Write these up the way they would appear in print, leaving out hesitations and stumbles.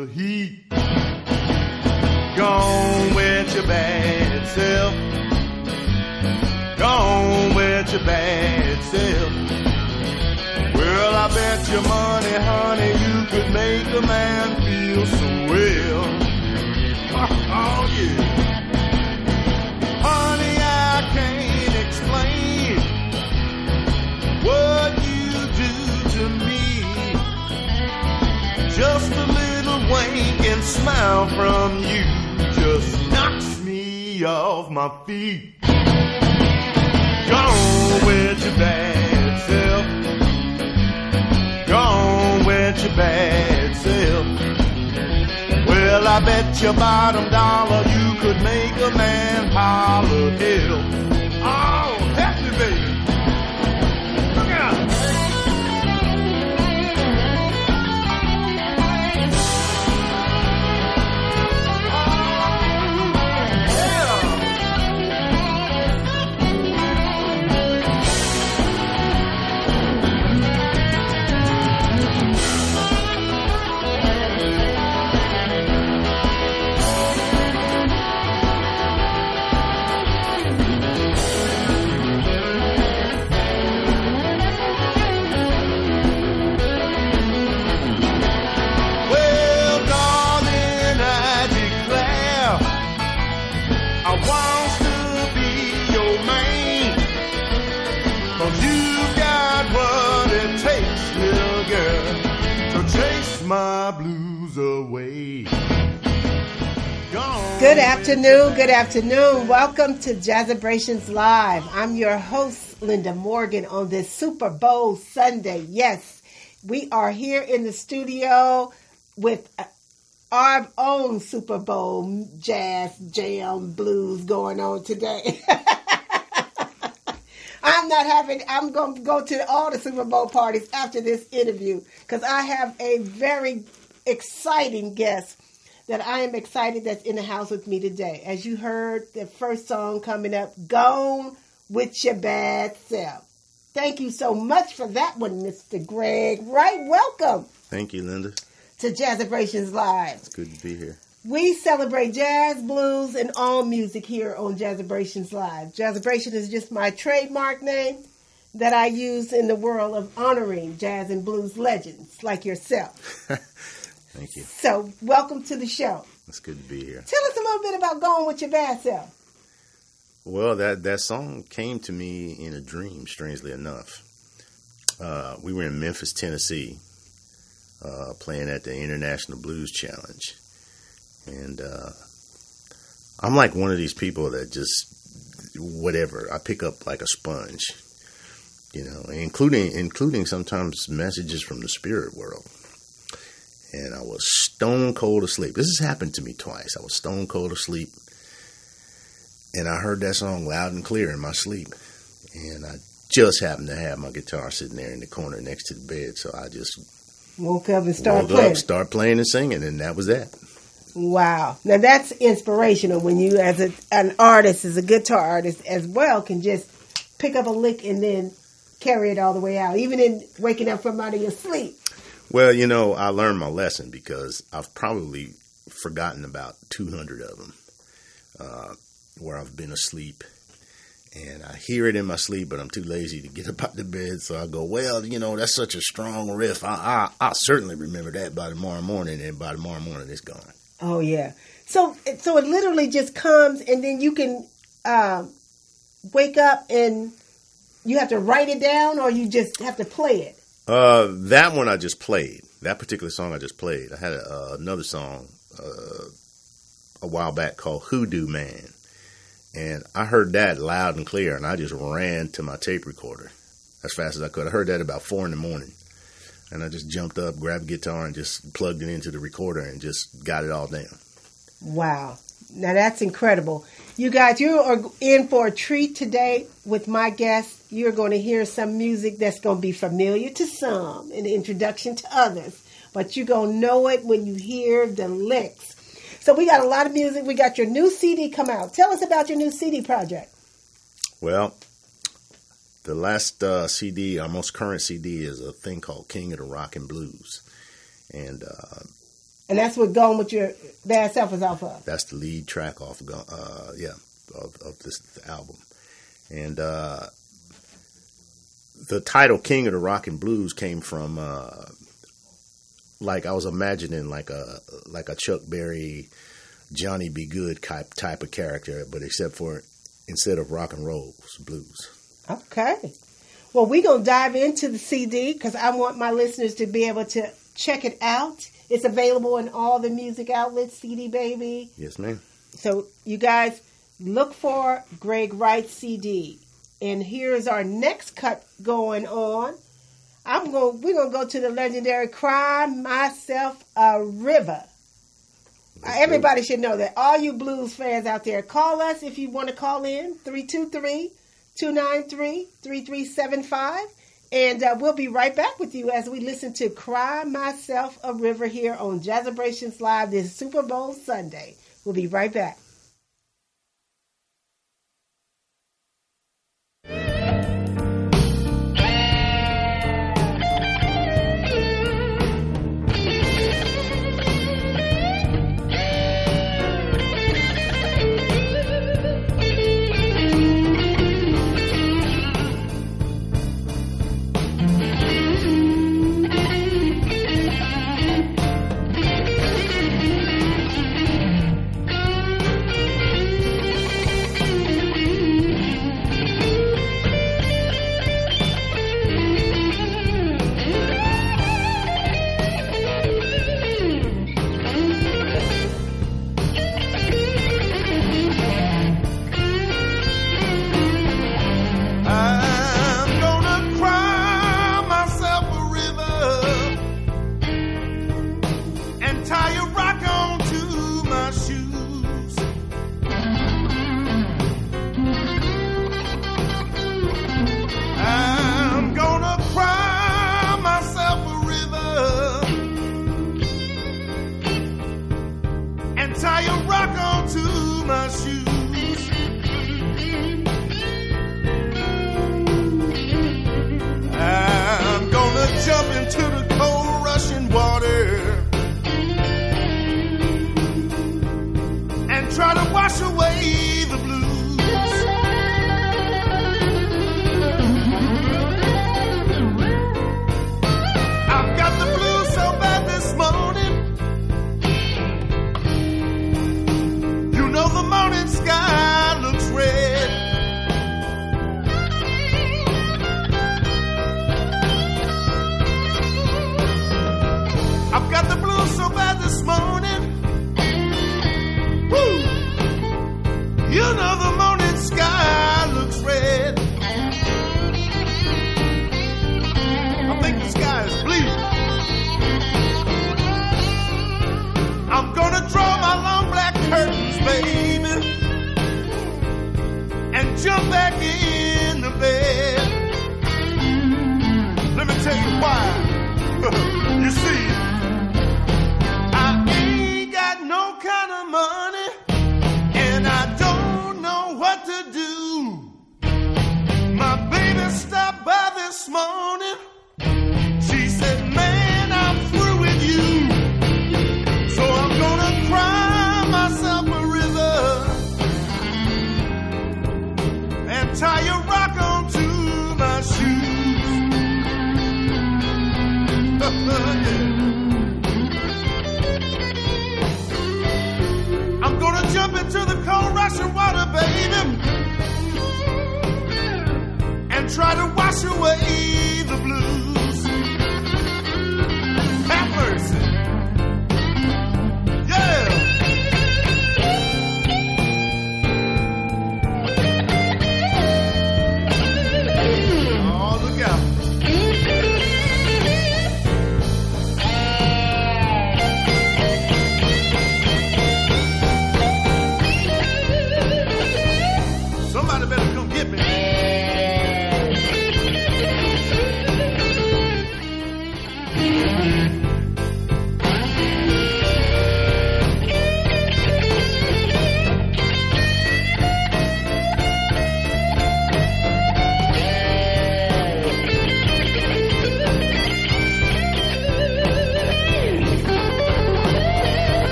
the heat. Gone with your bad self. Gone with your bad self. Well, I bet your money, honey, you could make a man feel so well. Oh, yeah. Honey, I can't explain what you do to me. Just a little wink and smile from you just knocks me off my feet. Gone with your bad self. Gone with your bad self. Well, I bet your bottom dollar you could make a man holler hell. Oh, help me, baby. Look out. My blues away. Good afternoon. Welcome to Jazzabrations Live. I'm your host, Linda Morgan, on this Super Bowl Sunday. Yes, we are here in the studio with our own Super Bowl jazz, jam, blues going on today. I'm going to go to all the Super Bowl parties after this interview because I have a very exciting guest that I am excited that's in the house with me today. As you heard, the first song coming up, Gone with Your Bad Self. Thank you so much for that one, Mr. Gregg. Wright, welcome. Thank you, Linda. To Jazzabrations Live. It's good to be here. We celebrate jazz, blues, and all music here on Jazzabrations Live. Jazzabration is just my trademark name that I use in the world of honoring jazz and blues legends like yourself. Thank you. So, welcome to the show. It's good to be here. Tell us a little bit about Gone with Your Bad Self. Well, that song came to me in a dream, strangely enough. We were in Memphis, Tennessee, playing at the International Blues Challenge. And I'm like one of these people that just, whatever, I pick up like a sponge, you know, including sometimes messages from the spirit world. And I was stone cold asleep. This has happened to me twice. I was stone cold asleep, and I heard that song loud and clear in my sleep. And I just happened to have my guitar sitting there in the corner next to the bed, so I just woke up and started playing and singing, and that was that. Wow. Now that's inspirational when you, as an artist, as a guitar artist as well, can just pick up a lick and then carry it all the way out, even in waking up from out of your sleep. Well, you know, I learned my lesson because I've probably forgotten about 200 of them where I've been asleep. And I hear it in my sleep, but I'm too lazy to get up out of bed. So I go, well, you know, that's such a strong riff. I'll certainly remember that by tomorrow morning, and by tomorrow morning it's gone. Oh, yeah. So it literally just comes, and then you can wake up and you have to write it down, or you just have to play it? That one I just played. That particular song I just played. I had another song a while back called Hoodoo Man. And I heard that loud and clear, and I just ran to my tape recorder as fast as I could. I heard that about 4 a.m, and I just jumped up, grabbed a guitar, and just plugged it into the recorder and just got it all down. Wow. Now, that's incredible. You guys, you are in for a treat today with my guest. You're going to hear some music that's going to be familiar to some, an introduction to others. But you're going to know it when you hear the licks. So we got a lot of music. We got your new CD come out. Tell us about your new CD project. Well, the last CD, our most current CD, is a thing called King of the Rock and Blues. And And that's what Gone With Your Bad Self is off of. That's the lead track off of this album. And the title King of the Rock and Blues came from like I was imagining like a Chuck Berry, Johnny B. Good type of character, but instead of rock and roll, it's blues. Okay. Well, we're going to dive into the CD because I want my listeners to be able to check it out. It's available in all the music outlets, CD Baby. Yes, ma'am. So you guys look for Gregg Wright CD. And here's our next cut going on. We're going to go to the legendary Cry Myself a River. Everybody should know that. All you blues fans out there, call us if you want to call in, 323-293-3375. And we'll be right back with you as we listen to Cry Myself a River here on Jazzabrations Live this Super Bowl Sunday. We'll be right back.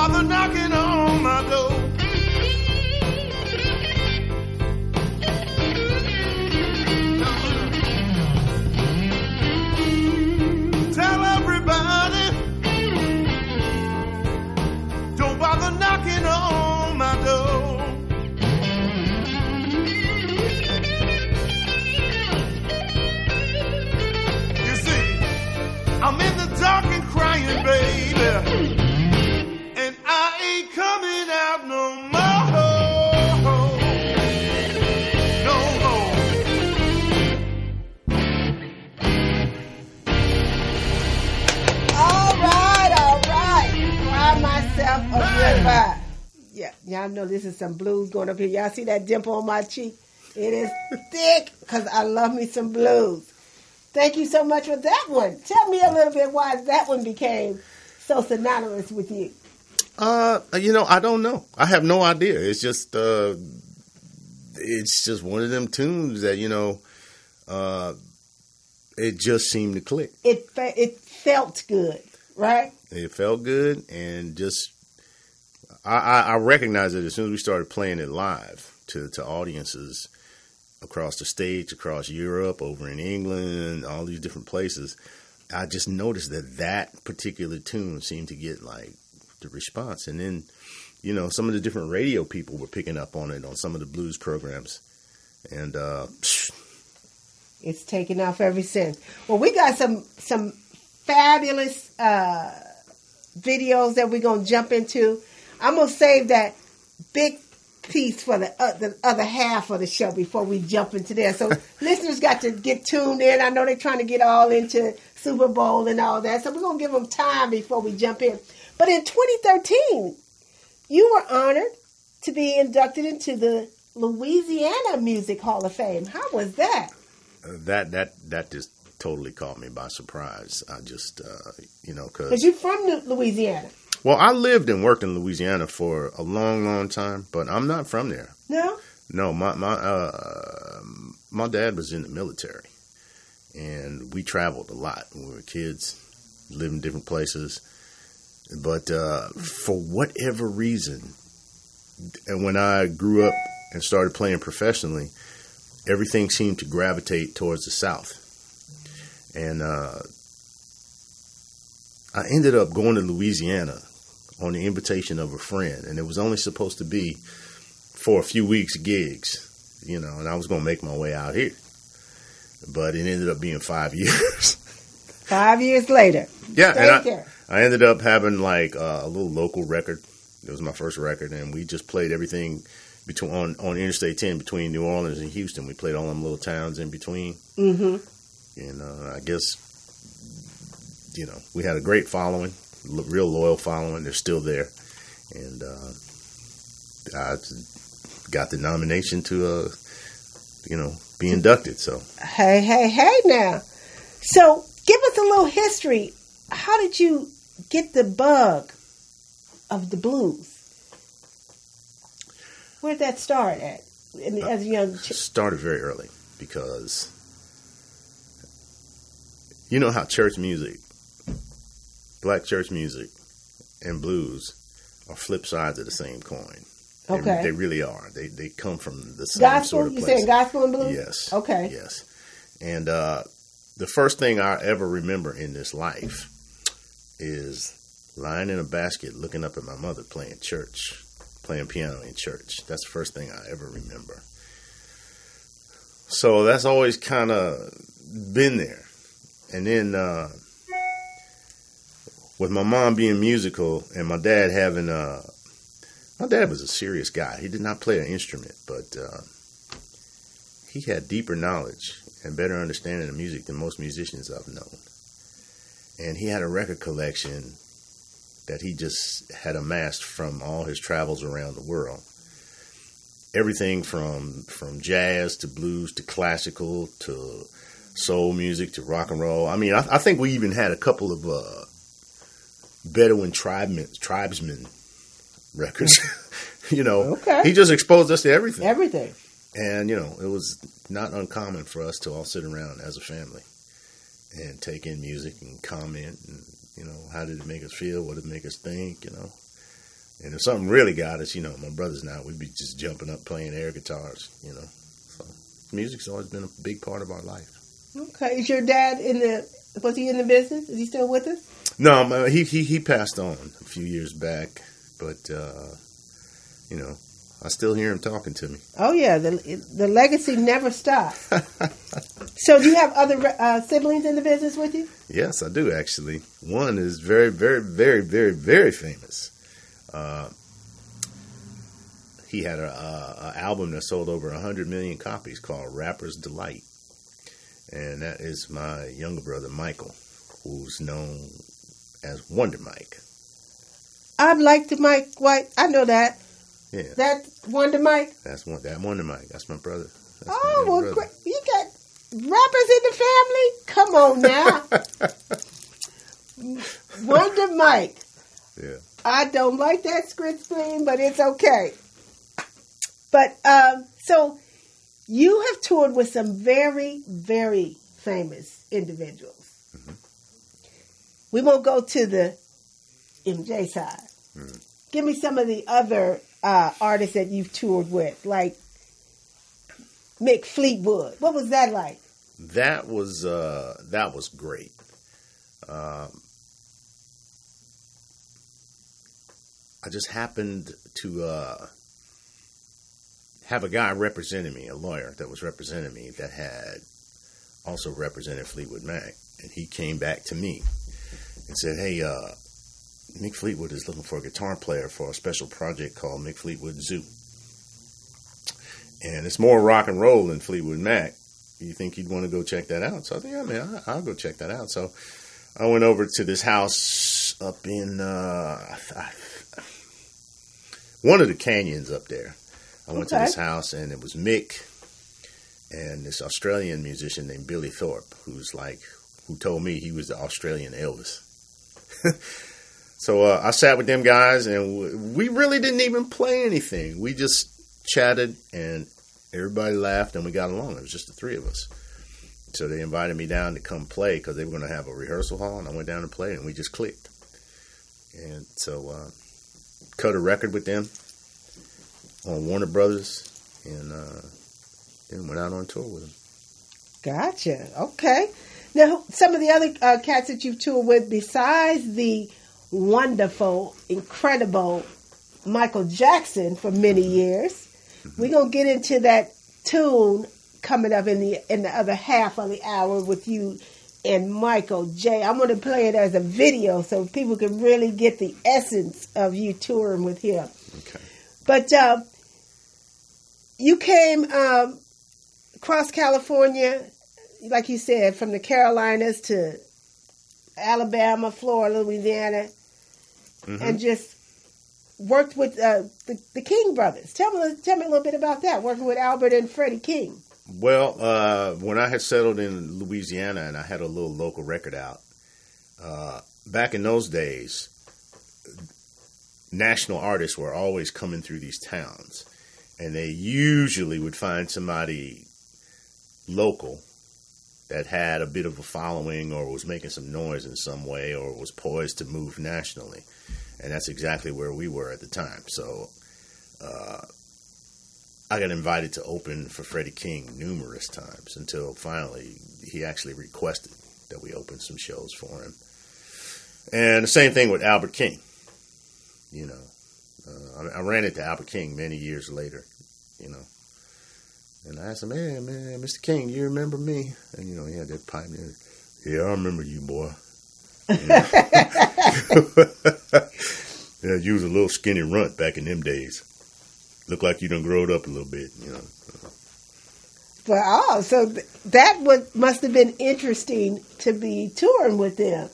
bother knocking on my door. Tell everybody, don't bother knocking on my door. You see, I'm in the dark and crying, baby, and I ain't coming out no more. Myself a goodbye. Yeah, y'all know this is some blues going up here. Y'all see that dimple on my cheek? It is thick because I love me some blues. Thank you so much for that one. Tell me a little bit why that one became so synonymous with you. I don't know. I have no idea. It's just one of them tunes that, it just seemed to click. It felt good, right? It felt good, and just I recognized it as soon as we started playing it live to audiences across the states, across Europe, over in England, all these different places. I just noticed that particular tune seemed to get like the response, and then some of the different radio people were picking up on it on some of the blues programs, and it's taken off ever since. Well, we got some fabulous videos that we're going to jump into. I'm going to save that big piece for the other half of the show before we jump into there. So listeners got to get tuned in. I know they're trying to get all into Super Bowl and all that. So we're going to give them time before we jump in. But in 2013, you were honored to be inducted into the Louisiana Music Hall of Fame. How was that? That just totally caught me by surprise. I just, because you're from Louisiana. Well, I lived and worked in Louisiana for a long, long time, but I'm not from there. No? No, my dad was in the military, and we traveled a lot when we were kids, lived in different places. But for whatever reason, and when I grew up and started playing professionally, everything seemed to gravitate towards the South. And I ended up going to Louisiana on the invitation of a friend, and it was only supposed to be for a few weeks gigs, and I was going to make my way out here. But it ended up being 5 years. 5 years later. Yeah, and I ended up having like a little local record. It was my first record, and we just played everything on Interstate 10 between New Orleans and Houston. We played all them little towns in between. Mm-hmm. And I guess, we had a great following, real loyal following. They're still there. And I got the nomination to, be inducted. So Hey now. So give us a little history. How did you get the bug of the blues? Where did that start at? As a young started very early, because you know how church music, black church music, and blues are flip sides of the same coin. Okay. They really are. They come from the same gospel, sort of place. You saying gospel and blues? Yes. Okay. Yes. And the first thing I ever remember in this life is lying in a basket looking up at my mother playing piano in church. That's the first thing I ever remember. So that's always kind of been there. And then with my mom being musical and my dad having my dad was a serious guy. He did not play an instrument, but he had deeper knowledge and better understanding of music than most musicians I've known. And he had a record collection that he just had amassed from all his travels around the world. Everything from jazz to blues to classical to soul music to rock and roll. I mean, I think we even had a couple of Bedouin tribesmen records. Okay. He just exposed us to everything. Everything. And, it was not uncommon for us to all sit around as a family and take in music and comment and, how did it make us feel? What did it make us think? And if something really got us, my brothers and I, we'd be just jumping up playing air guitars, So music's always been a big part of our life. Okay. Is your dad was he in the business? Is he still with us? No, he passed on a few years back, but, I still hear him talking to me. Oh, yeah. The legacy never stops. So do you have other siblings in the business with you? Yes, I do, actually. One is very, very, very, very, very famous. He had an album that sold over 100 million copies called Rapper's Delight. And that is my younger brother, Michael, who's known as Wonder Mike. I'd like to Mike White. I know that. Yeah. That's Wonder Mike? That Wonder Mike. That's my brother. That's great. You got rappers in the family? Come on now. Wonder Mike. Yeah. I don't like that script spleen, but it's okay. But, so you have toured with some very, very famous individuals. Mm-hmm. We won't go to the MJ side. Mm-hmm. Give me some of the other artists that you've toured with, like Mick Fleetwood. What was that like? That was great. I just happened to have a guy representing me, a lawyer that was representing me that had also represented Fleetwood Mac. And he came back to me and said, hey, Mick Fleetwood is looking for a guitar player for a special project called Mick Fleetwood Zoo. And it's more rock and roll than Fleetwood Mac. You think you'd want to go check that out? So I think, yeah, man, I'll go check that out. So I went over to this house up in one of the canyons up there. I went to this house, and it was Mick and this Australian musician named Billy Thorpe, who told me he was the Australian Elvis. So I sat with them guys, and we really didn't even play anything. We just chatted, and everybody laughed, and we got along. It was just the three of us. So they invited me down to come play because they were going to have a rehearsal hall, and I went down and played, and we just clicked. And so cut a record with them on Warner Brothers, and then went out on tour with them. Gotcha. Okay. Now, some of the other cats that you've toured with, besides the wonderful, incredible Michael Jackson for many years, mm-hmm. We're going to get into that tune coming up in the other half of the hour with you and Michael J. I'm going to play it as a video so people can really get the essence of you touring with him. Okay. But you came across California, like you said, from the Carolinas to Alabama, Florida, Louisiana, mm-hmm. and just worked with the King brothers. Tell me a little bit about that, working with Albert and Freddie King. Well, when I had settled in Louisiana and I had a little local record out, back in those days, national artists were always coming through these towns, and they usually would find somebody local that had a bit of a following or was making some noise in some way or was poised to move nationally. And that's exactly where we were at the time. So I got invited to open for Freddie King numerous times until finally he actually requested that we open some shows for him. And the same thing with Albert King. You know, I ran into Albert King many years later, you know. And I asked him, hey, man, Mr. King, you remember me? And, you know, he had that pipe in. Yeah, I remember you, boy. You know? Yeah, you was a little skinny runt back in them days. Looked like you done growed up a little bit, you know. Well, so that must have been interesting to be touring with them.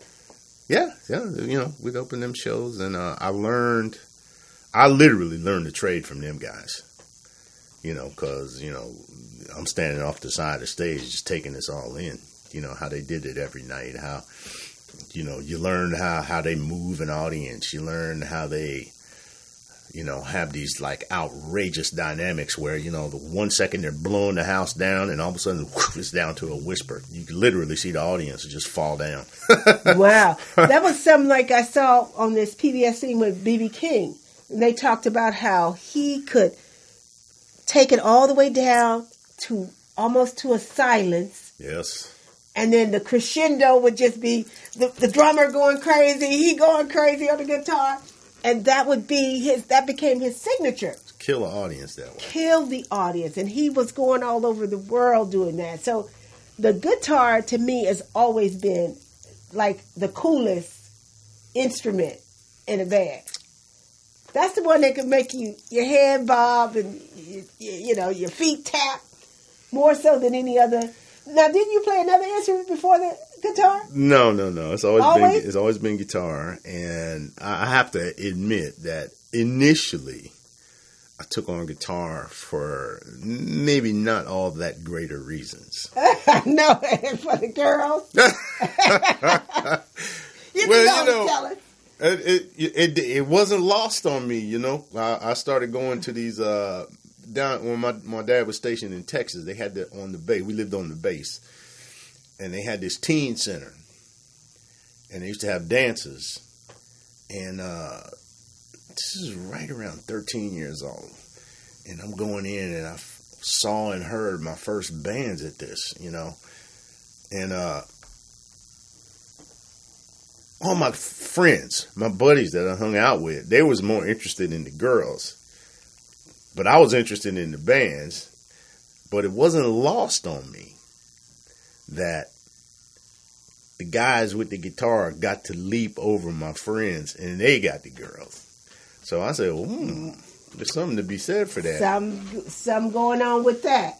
Yeah, you know, we'd open them shows, and I literally learned the trade from them guys. You know, because, you know, I'm standing off the side of the stage just taking this all in. You know, how they did it every night. How, you know, you learn how they move an audience. You learn how they, you know, have these, like, outrageous dynamics where, you know, the 1 second they're blowing the house down and all of a sudden whoosh, it's down to a whisper. You can literally see the audience just fall down. Wow. That was something like I saw on this PBS scene with B.B. King. they talked about how he could take it all the way down to almost to a silence. Yes. And then the crescendo would just be the drummer going crazy, he going crazy on the guitar. And that became his signature. Kill an audience that way. Kill the audience. And he was going all over the world doing that. So the guitar to me has always been like the coolest instrument in a band. That's the one that can make your head bob and your feet tap more so than any other. Now, didn't you play another instrument before the guitar? No. It's always been guitar, and I have to admit that initially I took on guitar for maybe not all that greater reasons. No, for the girls. Tell us. It wasn't lost on me, I started going to these down when my dad was stationed in Texas. They had on the base. We lived on the base, and they had this teen center, and they used to have dances. And this is right around 13 years old, and I'm going in, and I saw and heard my first bands at this, and all my friends, my buddies that I hung out with, they was more interested in the girls. But I was interested in the bands. But it wasn't lost on me that the guys with the guitar got to leap over my friends and they got the girls. So I said, there's something to be said for that. Some going on with that.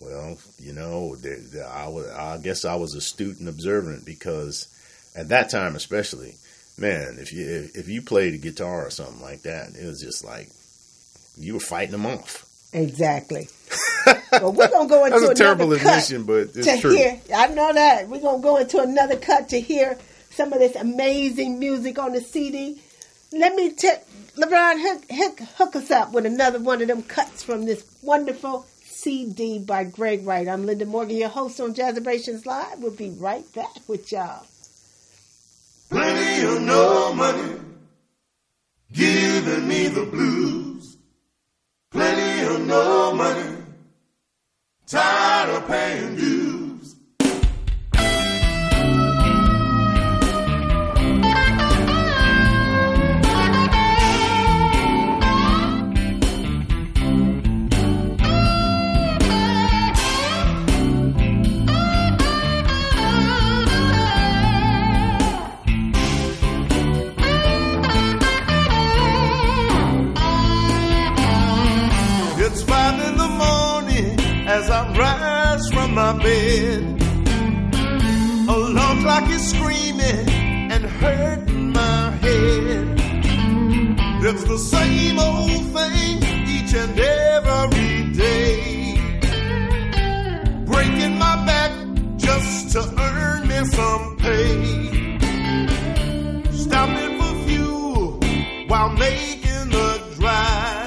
Well, I guess I was astute and observant because at that time especially, man, if you played a guitar or something like that, it was just like you were fighting them off. Exactly. Well, we're going to go into That's a terrible another admission, but it's true. I know that. We're going to go into another cut to hear some of this amazing music on the CD. Let me LeBron, hook us up with another one of them cuts from this wonderful CD by Gregg Wright. I'm Linda Morgan, your host on Jazzabrations Live. We'll be right back with y'all. Plenty of no money, giving me the blues. Plenty of no money, tired of paying dues. It's 5 in the morning as I rise from my bed. Alarm clock is screaming and hurting my head. It's the same old thing each and every day. Breaking my back just to earn me some pay. Stopping for fuel while making the drive.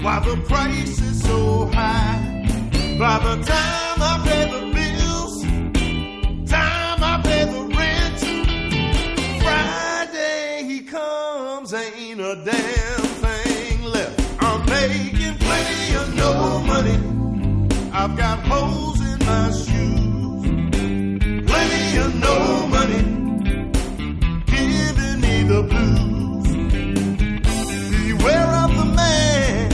Why the price is so high. By the time I pay the bills, time I pay the rent, Friday he comes, ain't a damn thing left. I'm making plenty of no money. I've got holes in my shoes. Plenty of no money, giving me the blues. Beware of the man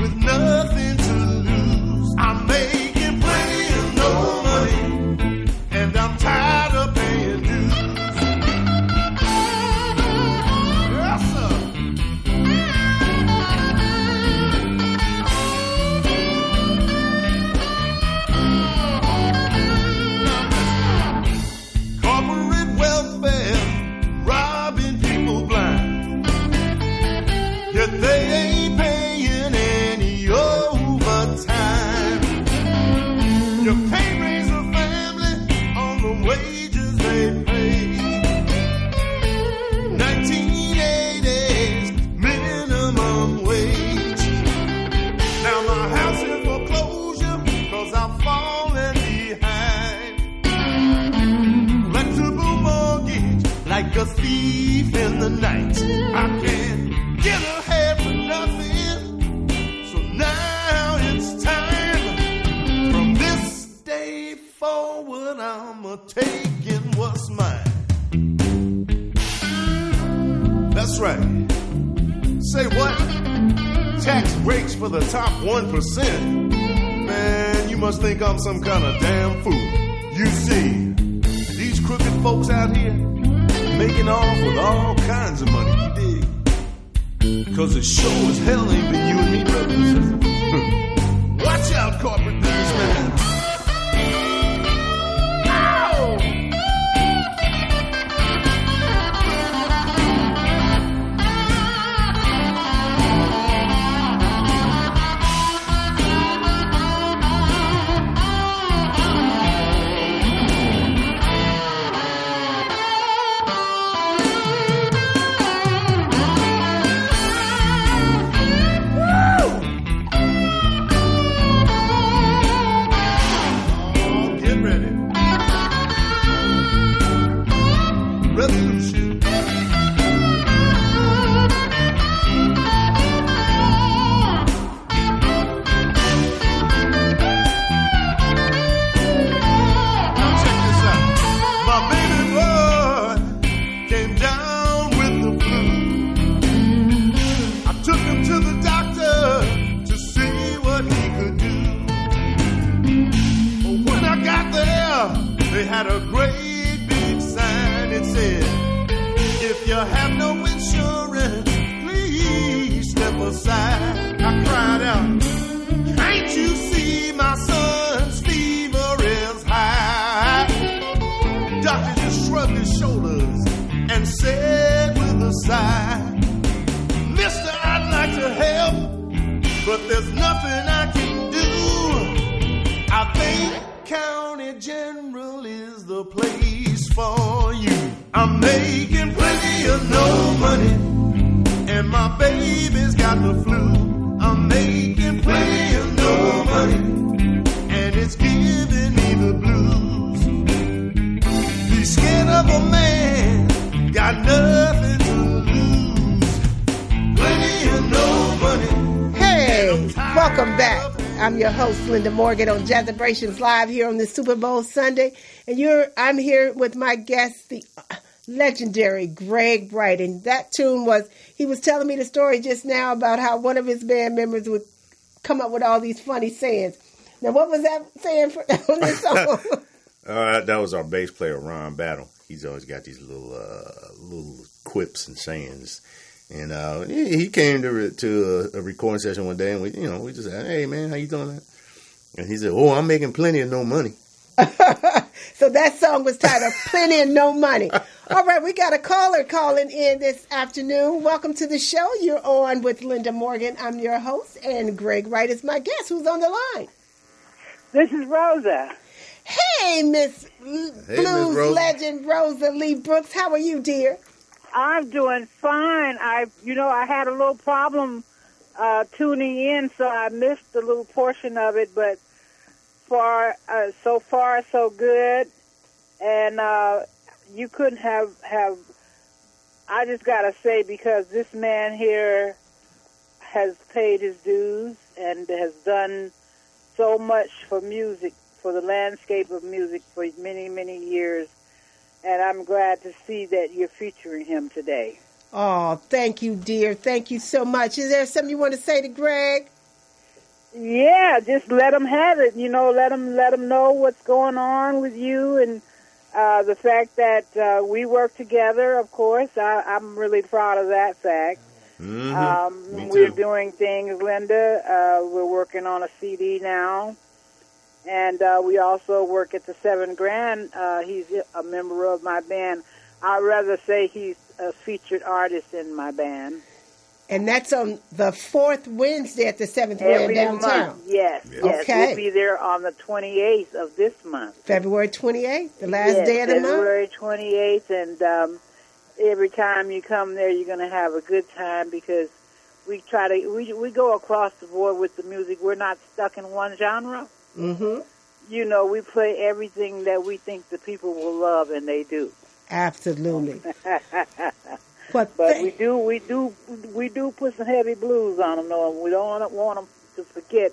with nothing to lose. I'm making plenty of no money, and I'm tired of paying dues. Yes, sir. like a thief in the night. I can't get ahead for nothing. So now it's time. From this day forward, I'm a-taking what's mine. That's right. Say what? Tax breaks for the top 1%. Man, you must think I'm some kind of damn fool. You see, these crooked folks out here making off with all kinds of money, you dig? Cause it sure as hell ain't been you and me, brothers. Watch out, corporate businessman. Morgan on Jazzabrations live here on this Super Bowl Sunday, and I'm here with my guest, the legendary Gregg Wright, and that tune he was telling me the story just now about how one of his band members would come up with all these funny sayings. Now, what was that saying on this song? That was our bass player, Ron Battle. He's always got these little quips and sayings. And he came to a recording session one day, and we just said, "Hey man, how you doing, man?" And he said, "Oh, I'm making plenty of no money." So that song was titled "Plenty of No Money." All right, we got a caller calling in this afternoon. Welcome to the show. You're on with Linda Morgan. I'm your host, and Gregg Wright is my guest. Who's on the line? This is Rosa. Hey, Miss Blues legend Rosa Lee Brooks. How are you, dear? I'm doing fine. I had a little problem tuning in, so I missed a little portion of it, but so far so good. And you couldn't have I just gotta say, because this man here has paid his dues and has done so much for music, for the landscape of music for many, many years, and I'm glad to see that you're featuring him today. Oh, thank you, dear. Thank you so much. Is there something you want to say to Gregg? Yeah, just let him have it. Let him know what's going on with you, and the fact that we work together. Of course, I'm really proud of that fact. Mm-hmm. We're doing things, Linda. We're working on a CD now, and we also work at the 7 Grand. He's a member of my band. I'd rather say he's a featured artist in my band. And that's on the 4th Wednesday at the 7th Grand downtown. Month. Yes. Okay. We'll be there on the 28th of this month. February 28th, the last day of the month? February 28th, and every time you come there, you're going to have a good time, because we go across the board with the music. We're not stuck in one genre. Mm-hmm. We play everything that we think the people will love, and they do. Absolutely. But we do put some heavy blues on them, though, and we don't want them to forget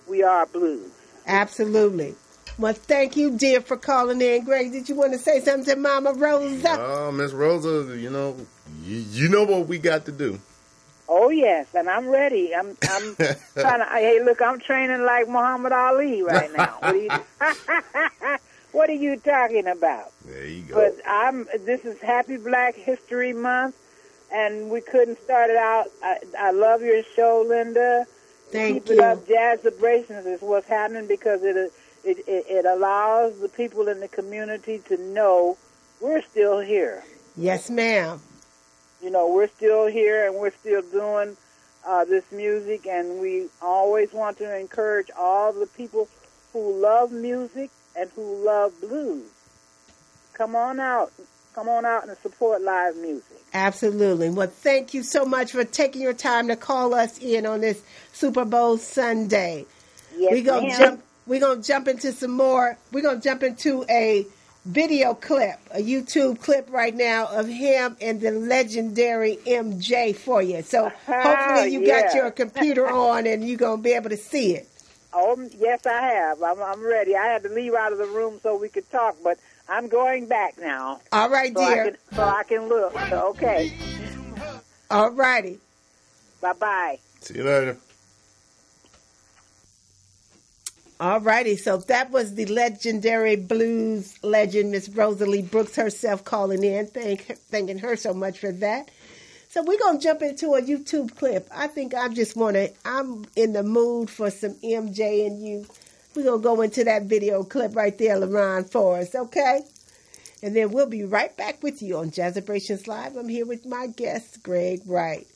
we are blues. Absolutely. Well, thank you, dear, for calling in. Gregg, did you want to say something to Mama Rosa? Oh, Miss Rosa, you know what we got to do. Oh yes, and I'm ready. I'm trying to. Hey, look, I'm training like Muhammad Ali right now. What are you talking about? There you go. But this is Happy Black History Month, and we couldn't start it out. I love your show, Linda. Thank Keep you. it up. Jazzabrations is what's happening because it allows the people in the community to know we're still here. Yes, ma'am. You know, we're still here and we're still doing this music, and we always want to encourage all the people who love music and who love blues. Come on out and support live music. Absolutely. Well, thank you so much for taking your time to call us in on this Super Bowl Sunday. Yes, We're gonna jump into some more. We're gonna jump into a video clip, a YouTube clip right now of him and the legendary MJ for you. So hopefully you got your computer on and you're going to be able to see it. Oh, yes, I have. I'm ready. I had to leave out of the room so we could talk, but I'm going back now. All right, dear. So I can look. So, okay. All righty. Bye-bye. See you later. All righty, so that was the legendary blues legend, Miss Rosalie Brooks herself, calling in, thanking her so much for that. So we're going to jump into a YouTube clip. I think I'm in the mood for some MJ and you. We're going to go into that video clip right there, LaRon, for us, okay? And then we'll be right back with you on Jazzabrations Live. I'm here with my guest, Gregg Wright.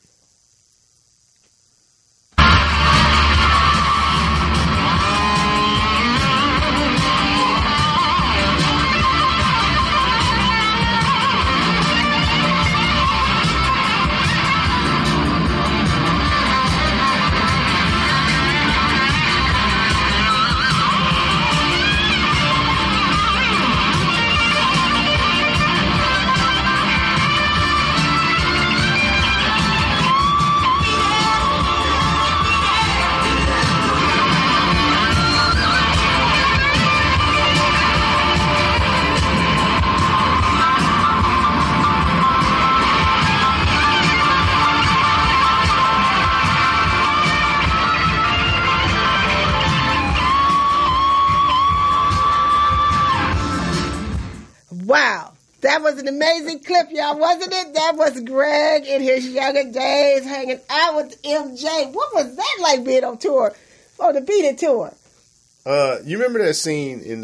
Wow, that was an amazing clip, y'all, wasn't it? That was Gregg in his younger days hanging out with MJ. What was that like being on tour, on the Beat It tour? You remember that scene in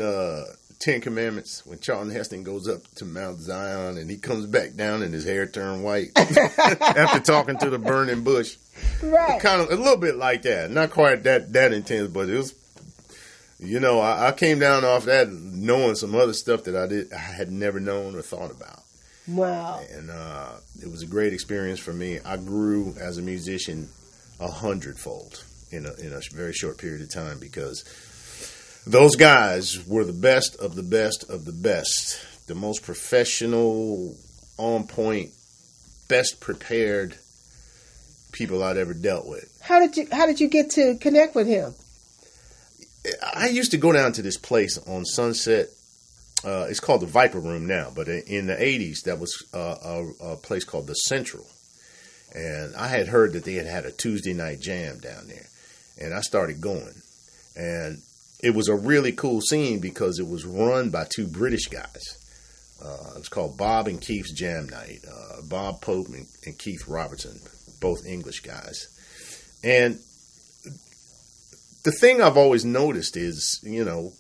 Ten Commandments when Charlton Heston goes up to Mount Zion and he comes back down and his hair turned white after talking to the burning bush? Right. Kind of a little bit like that. Not quite that intense, but it was. You know, I came down off that knowing some other stuff that I had never known or thought about. Wow. And it was a great experience for me. I grew as a musician 100-fold in a very short period of time because those guys were the best of the best of the best, the most professional, on point, best prepared people I'd ever dealt with. How did you get to connect with him? I used to go down to this place on Sunset. It's called the Viper Room now, but in the 80s, that was a place called the Central. And I had heard that they had a Tuesday night jam down there. And I started going. And it was a really cool scene because it was run by two British guys. It was called Bob and Keith's Jam Night. Bob Pope and Keith Robertson, both English guys. And the thing I've always noticed is, you know,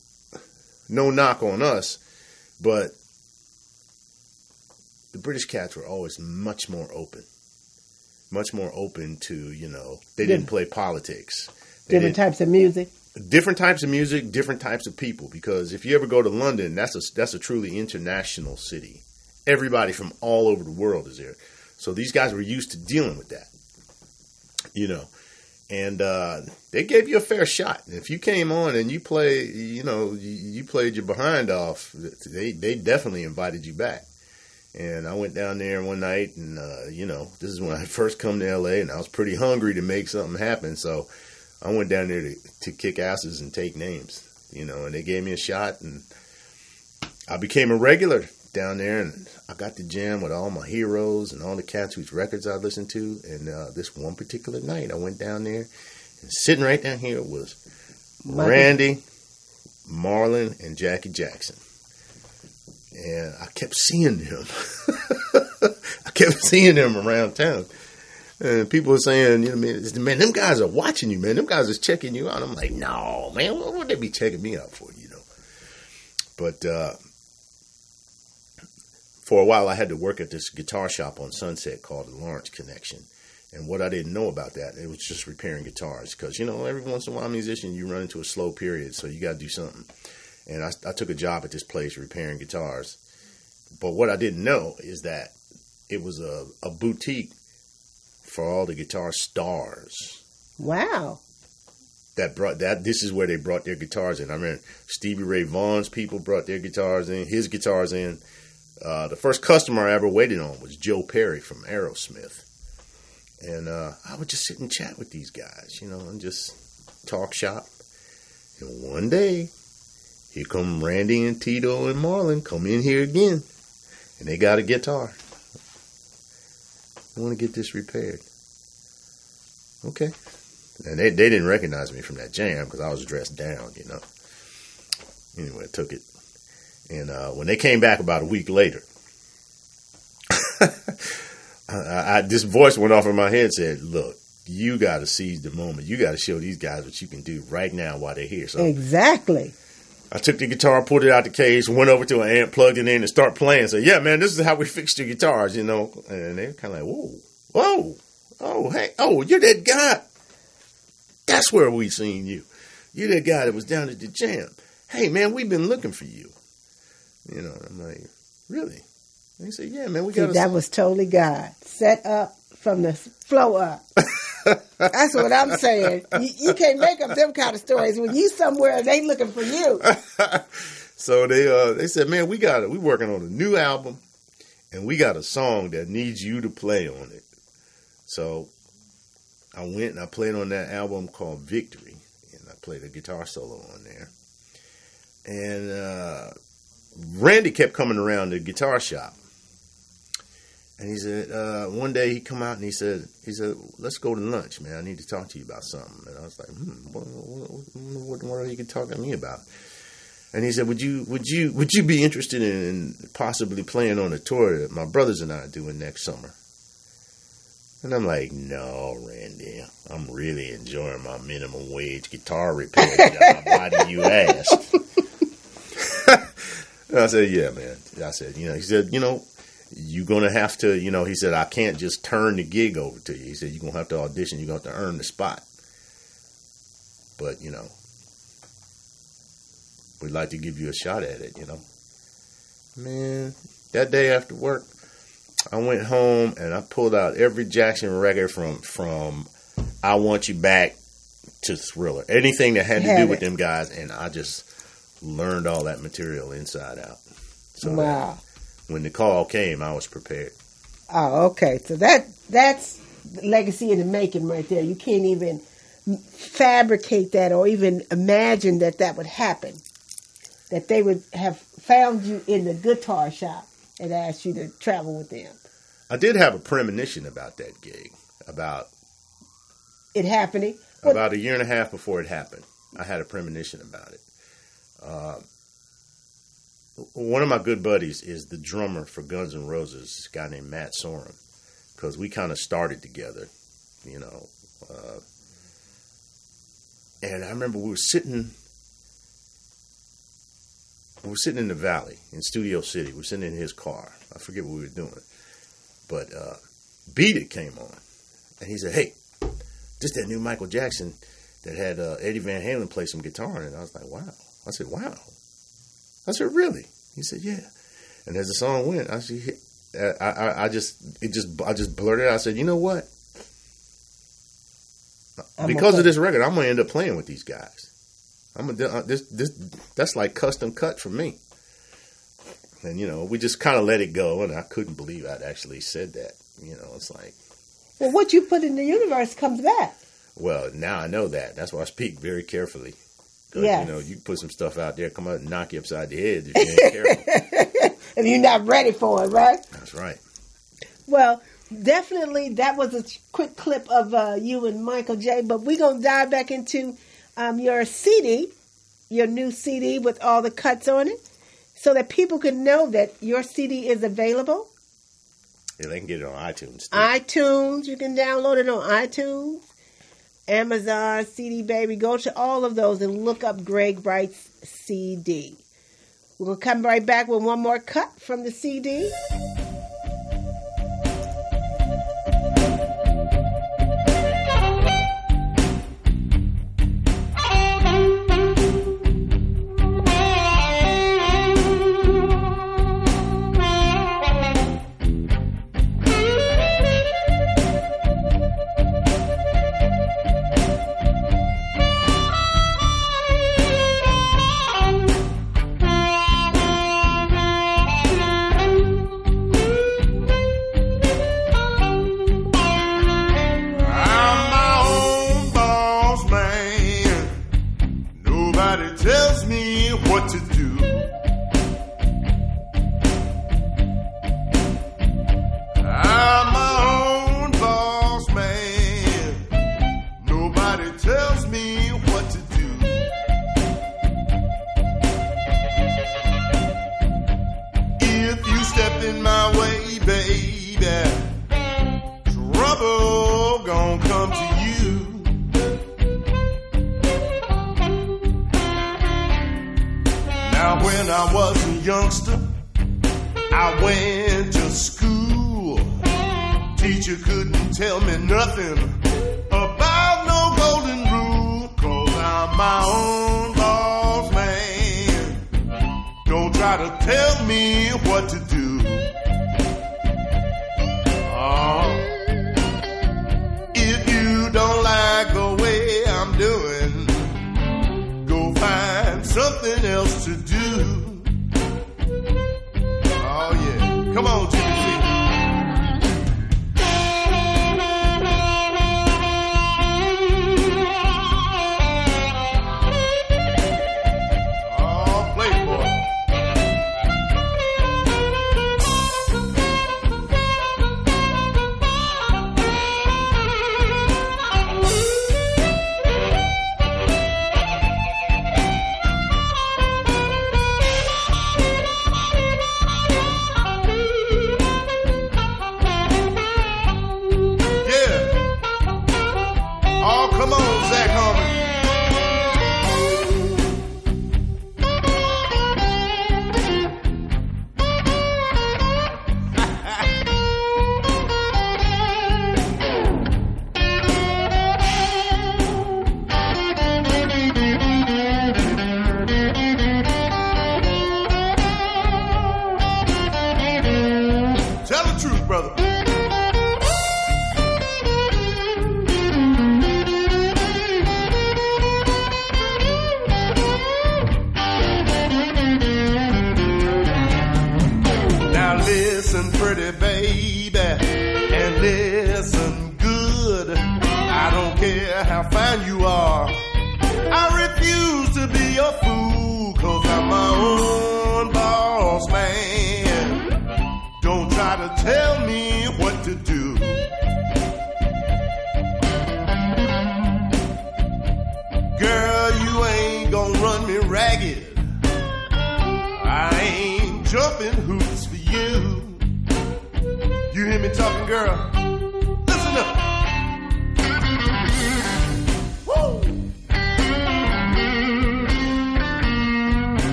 no knock on us, but the British cats were always much more open to, you know, they didn't play politics. Different types of music, different types of people. Because if you ever go to London, that's a truly international city. Everybody from all over the world is there. So these guys were used to dealing with that, you know. And they gave you a fair shot. If you came on and you played your behind off, they definitely invited you back. And I went down there one night, and, this is when I first come to L.A., and I was pretty hungry to make something happen. So I went down there to kick asses and take names, and they gave me a shot, and I became a regular down there, and I got to jam with all my heroes and all the cats whose records I listened to. And this one particular night, I went down there, and sitting right down here was Randy, Marlon, and Jackie Jackson. And I kept seeing them. I kept seeing them around town. And people were saying, man, them guys are watching you, man. Them guys is checking you out. I'm like, no, man, what would they be checking me out for, But for a while, I had to work at this guitar shop on Sunset called the Lawrence Connection. And what I didn't know about that, it was just repairing guitars. Because, every once in a while, musician, you run into a slow period, so you got to do something. And I took a job at this place repairing guitars. But what I didn't know is that it was a boutique for all the guitar stars. Wow. This is where they brought their guitars in. I remember Stevie Ray Vaughan's people brought their guitars in, his guitars in. The first customer I ever waited on was Joe Perry from Aerosmith. And I would just sit and chat with these guys, and just talk shop. And one day, here come Randy and Tito and Marlon come in here again. And they got a guitar. I want to get this repaired. Okay. And they didn't recognize me from that jam because I was dressed down, Anyway, I took it. And when they came back about a week later, this voice went off in my head and said, look, you got to seize the moment. You got to show these guys what you can do right now while they're here. So exactly. I took the guitar, pulled it out the case, went over to an amp, plugged it in, and started playing. Said, yeah, man, this is how we fixed your guitars, And they were kind of like, whoa, oh, hey, oh, you're that guy. That's where we seen you. You're that guy that was down at the jam. Hey, man, we've been looking for you. I'm like, really? And he said, yeah, man, we got that was totally God. Set up from the flow up. That's what I'm saying. You can't make up them kind of stories when you somewhere and they looking for you. So they said, man, we working on a new album, and we got a song that needs you to play on it. So I went and I played on that album called Victory, and I played a guitar solo on there. And Randy kept coming around the guitar shop. And he said, one day he come out and he said, let's go to lunch, man. I need to talk to you about something. And I was like, what are you talking to me about? And he said, would you be interested in possibly playing on a tour that my brothers and I are doing next summer? And I'm like, no, Randy, I'm really enjoying my minimum wage guitar repair job. Why do you ask? And I said, yeah, man. I said, he said, you're going to have to, he said, I can't just turn the gig over to you. He said, you're going to have to audition. You're going to have to earn the spot. But, we'd like to give you a shot at it, Man, that day after work, I went home and I pulled out every Jackson record from I Want You Back to Thriller. Anything that had to do with them guys. And I just learned all that material inside out. So wow. When the call came, I was prepared. Oh, okay. So that's legacy in the making right there. You can't even fabricate that or even imagine that would happen. That they would have found you in the guitar shop and asked you to travel with them. I did have a premonition about that gig. About it happening? About a year and a half before it happened. I had a premonition about it. One of my good buddies is the drummer for Guns N' Roses, this guy named Matt Sorum, because we kind of started together, and I remember we were sitting in the Valley in Studio City. We were sitting in his car. I forget what we were doing, but Beat It came on, and he said, "Hey, this that new Michael Jackson that had Eddie Van Halen play some guitar," and I was like, "Wow." I said, "Wow." I said, "Really?" He said, "Yeah." And as the song went, I just blurted out. I said, "You know what? Because of this record, I'm gonna end up playing with these guys. That's like custom cut for me." And, we just kind of let it go, and I couldn't believe I'd actually said that. It's like... Well, what you put in the universe comes back. Well, now I know that. That's why I speak very carefully. Because, Yes. you put some stuff out there, come out and knock you upside the head if you ain't careful. And you're not ready for it, right? That's right. Well, definitely that was a quick clip of you and Michael J. But we're going to dive back into your CD, your new CD with all the cuts on it, so that people can know that your CD is available. Yeah, they can get it on iTunes, too. iTunes, you can download it on iTunes, Amazon, CD Baby. Go to all of those and look up Gregg Wright's CD. We'll come right back with one more cut from the CD.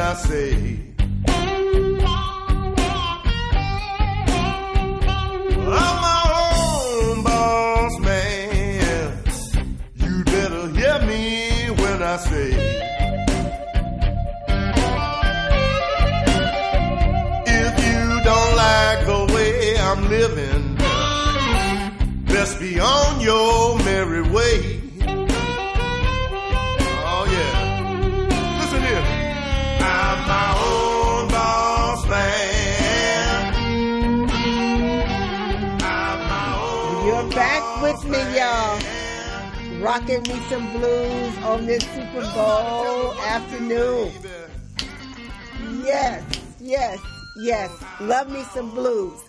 I say, I'm my own boss man. You better hear me when I say, if you don't like the way I'm living, best be on your merry way. Oh yeah, listen here. I'm my own boss man. I'm my own. You're back with me, y'all. Rocking me some blues on this Super Bowl afternoon. Yes, yes, yes. Love me some blues.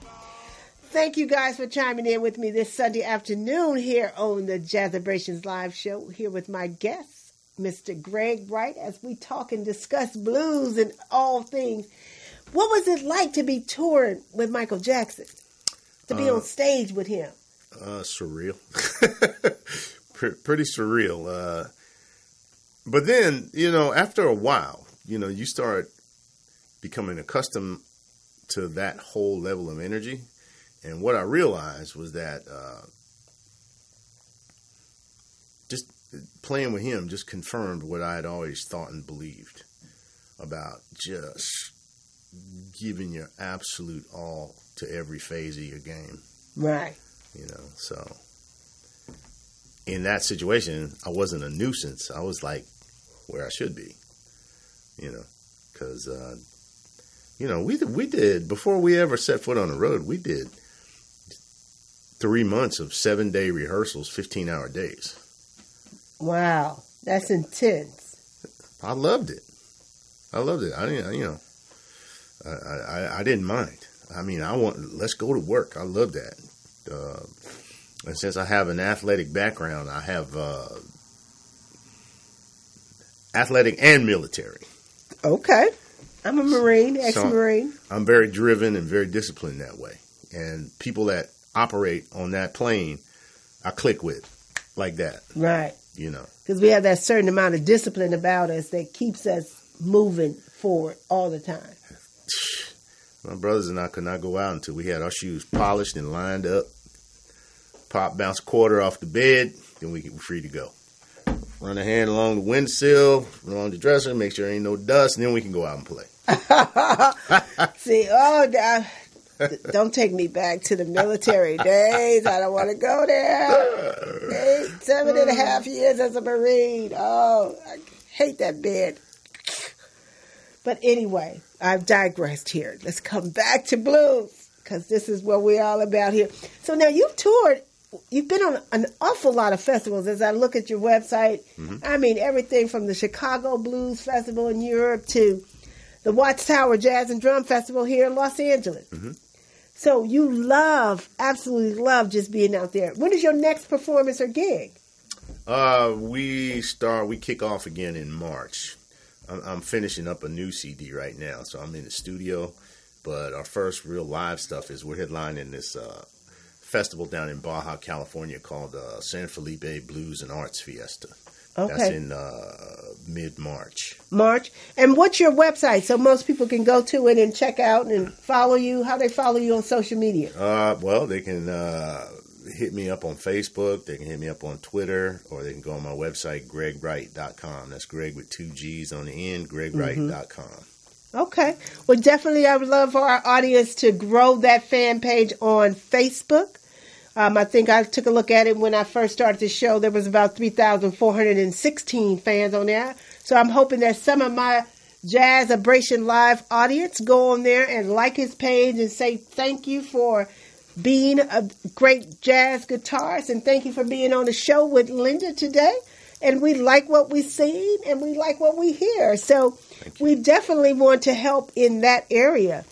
Thank you guys for chiming in with me this Sunday afternoon here on the Jazzabrations live show, here with my guest, Mr. Gregg Wright, as we talk and discuss blues and all things. What was it like to be touring with Michael Jackson? To be on stage with him? Surreal. Pretty surreal. But then, after a while, you start becoming accustomed to that whole level of energy. And what I realized was that just playing with him just confirmed what I had always thought and believed about just giving your absolute all to every phase of your game. Right. So in that situation, I wasn't a nuisance. I was like where I should be, because, we did, before we ever set foot on the road, we did 3 months of 7-day rehearsals, 15-hour days. Wow, that's intense. I loved it. I didn't, I didn't mind. I mean, let's go to work. I love that. And since I have an athletic background, I have athletic and military. Okay. I'm a Marine, ex-Marine. So I'm very driven and very disciplined that way. And people that operate on that plane, I click with like that. Right. Because we have that certain amount of discipline about us that keeps us moving forward all the time. My brothers and I could not go out until we had our shoes polished and lined up. Bounce a quarter off the bed, then we're free to go. Run a hand along the windowsill, along the dresser, make sure there ain't no dust, and then we can go out and play. See, don't take me back to the military days. I don't want to go there. 7.5 years as a Marine. Oh, I hate that bed. But anyway, I've digressed here. Let's come back to blues, because this is what we're all about here. So now you've toured. You've been on an awful lot of festivals. As I look at your website, I mean, everything from the Chicago Blues Festival in Europe to the Watchtower Jazz and Drum Festival here in Los Angeles. Mm-hmm. So you absolutely love just being out there. When is your next performance or gig? We kick off again in March. I'm finishing up a new CD right now, so I'm in the studio. But our first real live stuff is we're headlining this festival down in Baja, California called San Felipe Blues and Arts Fiesta. Okay. That's in mid-March. March. And what's your website so most people can go to it and check out and follow you? How they follow you on social media? Well, they can hit me up on Facebook. They can hit me up on Twitter, or they can go on my website, GreggWright.com. That's Gregg with 2 G's on the end, GreggWright.com. Okay. Well, definitely I would love for our audience to grow that fan page on Facebook. I think I took a look at it when I first started the show. There was about 3,416 fans on there. So I'm hoping that some of my Jazzabration Live audience go on there and like his page and say thank you for being a great jazz guitarist, and thank you for being on the show with Linda today. And we like what we've seen, and we like what we hear. So we definitely want to help in that area.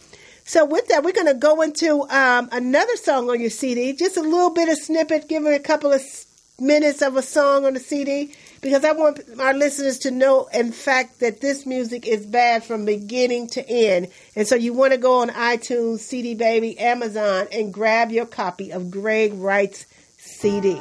So with that, we're going to go into another song on your CD, just a little bit of snippet, give it a couple of minutes of a song on the CD, because I want our listeners to know, in fact, that this music is bad from beginning to end. And so you want to go on iTunes, CD Baby, Amazon, and grab your copy of Gregg Wright's CD.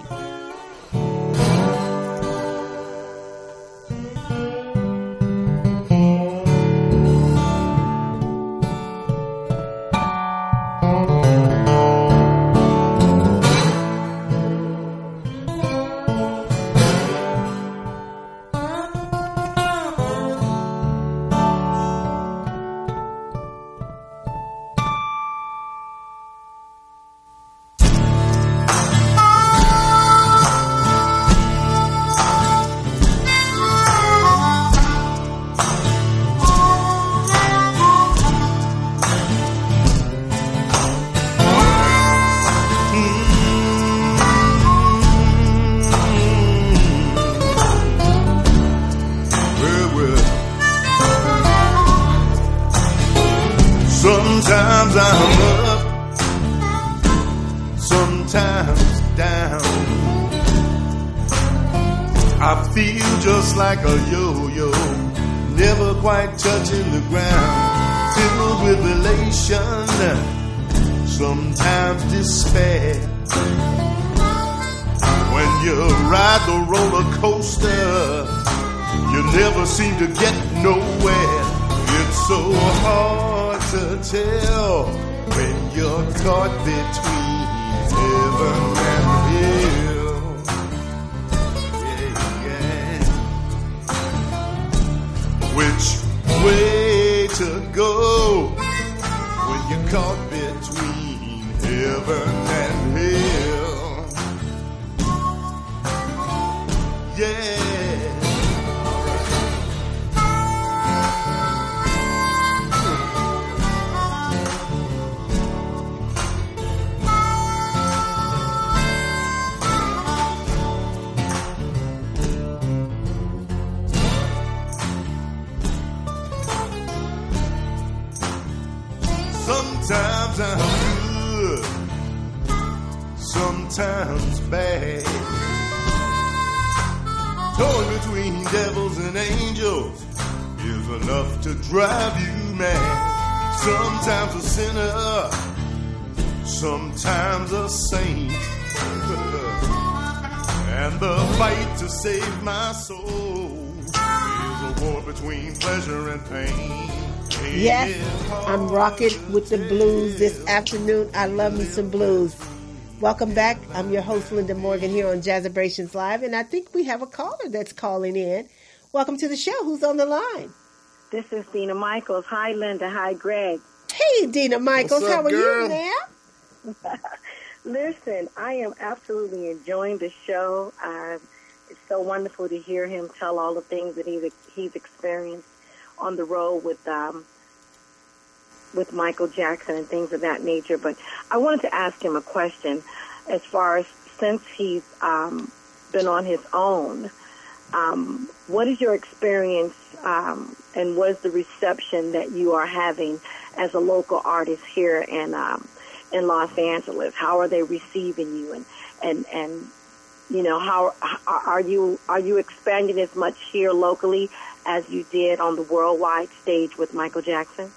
Sometimes I'm up, sometimes down. I feel just like a yo-yo, never quite touching the ground. Filled with elation, sometimes despair. When you ride the roller coaster, you never seem to get nowhere. It's so hard to tell when you're caught between heaven and hell. Yeah, yeah. Which way to go when you're caught between heaven and hell? Yeah. Sometimes I'm good, sometimes bad. Torn between devils and angels is enough to drive you mad. Sometimes a sinner, sometimes a saint. And the fight to save my soul is a war between pleasure and pain. Yes, I'm rocking with the blues this afternoon. I love me some blues. Welcome back. I'm your host, Linda Morgan, here on Jazzabrations Live, and I think we have a caller that's calling in. Welcome to the show. Who's on the line? This is Dina Michaels. Hi, Linda. Hi, Gregg. Hey, Dina Michaels. What's up, how are girl? you, ma'am? Listen, I am absolutely enjoying the show. It's so wonderful to hear him tell all the things that he's experienced on the road with Michael Jackson and things of that nature. But I wanted to ask him a question as far as since he's been on his own, what is your experience and what is the reception that you are having as a local artist here in Los Angeles? How are they receiving you, and you know, how are you expanding as much here locally as you did on the worldwide stage with Michael Jackson?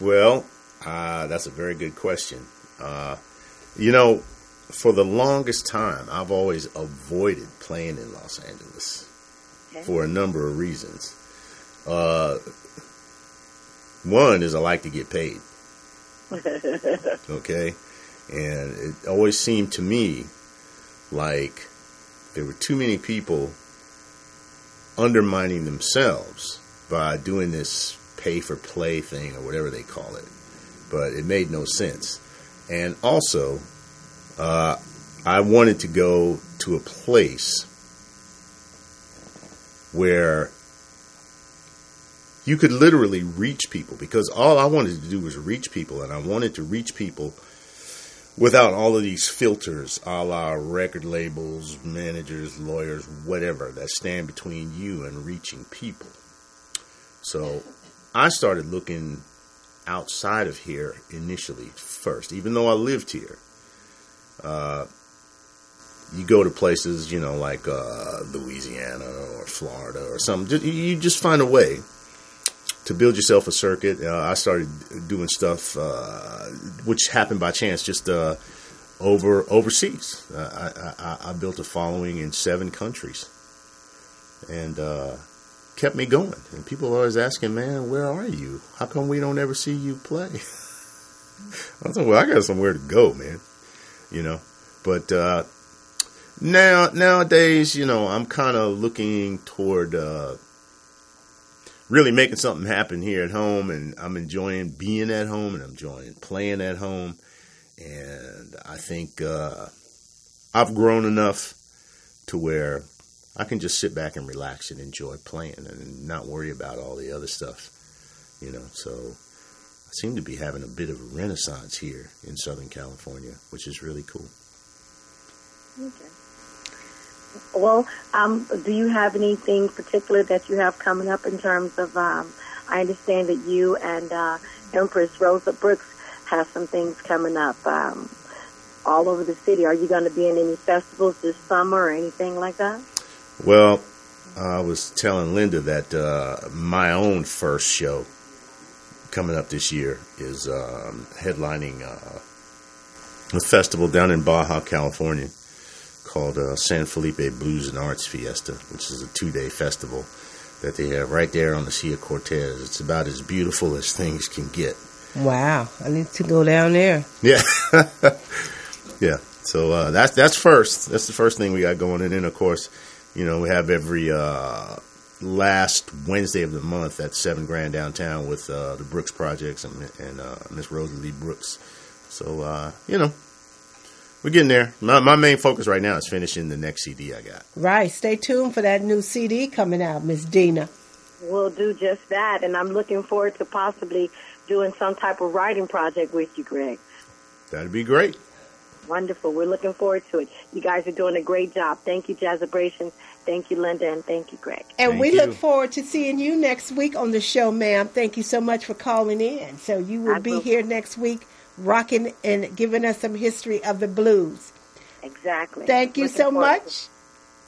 Well, that's a very good question. You know, for the longest time, I've always avoided playing in Los Angeles for a number of reasons. One is I like to get paid. Okay? And it always seemed to me like there were too many people undermining themselves by doing this pay-for-play thing or whatever they call it. But it made no sense. And also, I wanted to go to a place where you could literally reach people, because all I wanted to do was reach people, and I wanted to reach people without all of these filters, a la record labels, managers, lawyers, whatever, that stand between you and reaching people. So I started looking outside of here initially first, even though I lived here. You go to places, you know, like Louisiana or Florida or something. You just find a way to build yourself a circuit. I started doing stuff, which happened by chance, just overseas. I built a following in 7 countries, and kept me going. And people are always asking, man, where are you? How come we don't ever see you play? I was like, well, I got somewhere to go, man. You know, but nowadays, you know, I'm kind of looking toward really making something happen here at home, and I'm enjoying being at home, and I'm enjoying playing at home. And I think I've grown enough to where I can just sit back and relax and enjoy playing and not worry about all the other stuff, you know. So I seem to be having a bit of a renaissance here in Southern California, which is really cool. Okay. Well, do you have anything particular that you have coming up in terms of I understand that you and Empress Rosa Brooks have some things coming up all over the city. Are you going to be in any festivals this summer or anything like that? Well, I was telling Linda that my own first show coming up this year is headlining a festival down in Baja, California called San Felipe Blues and Arts Fiesta, which is a 2-day festival that they have right there on the Sea of Cortez. It's about as beautiful as things can get. Wow. I need to go down there. Yeah. Yeah. So that's first. That's the first thing we got going. And then, of course, we have every last Wednesday of the month at 7 Grand downtown with the Brooks Projects and Miss Rosalie Brooks. So, we're getting there. My main focus right now is finishing the next CD I got. Right. Stay tuned for that new CD coming out, Miss Dina. We'll do just that, and I'm looking forward to possibly doing some type of writing project with you, Gregg. That'd be great. Wonderful. We're looking forward to it. You guys are doing a great job. Thank you, Jazzabrations. Thank you, Linda, and thank you, Gregg. And we look forward to seeing you next week on the show, ma'am. Thank you so much for calling in. So you will be here next week rocking and giving us some history of the blues. Exactly. Thank you so much.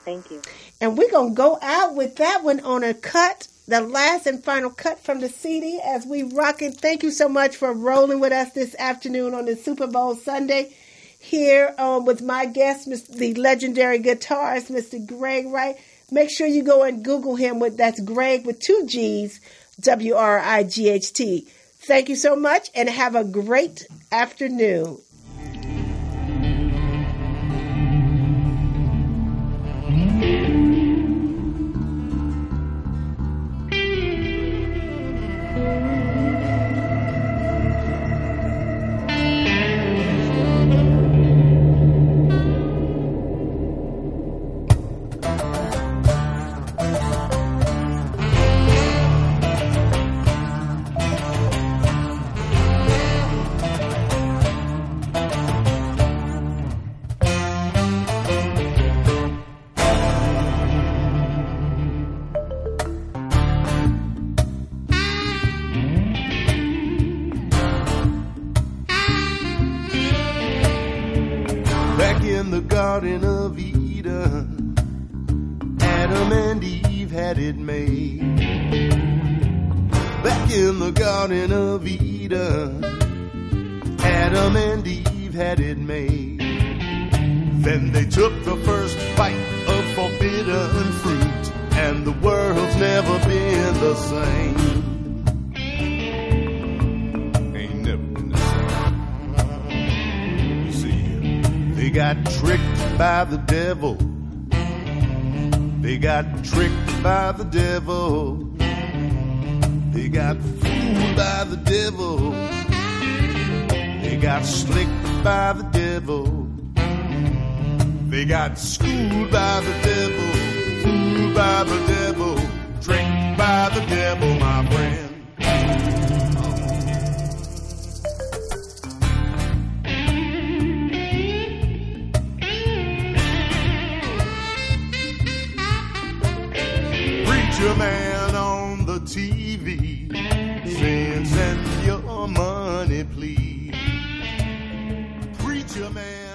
Thank you. And we're going to go out with that one on a cut, the last and final cut from the CD as we rock it. Thank you so much for rolling with us this afternoon on the Super Bowl Sunday here with my guest, the legendary guitarist, Mr. Gregg Wright. Make sure you go and Google him. That's Gregg with 2 G's, Wright. Thank you so much and have a great afternoon. Garden of Eden, Adam and Eve had it made. Back in the Garden of Eden, Adam and Eve had it made. Then they took the first bite of forbidden fruit, and the world's never been the same. They got tricked by the devil. They got tricked by the devil. They got fooled by the devil. They got slicked by the devil. They got schooled by the devil. Fooled by the devil. Tricked by the devil, my friend. Preacher man on the TV saying send your money please. Preacher man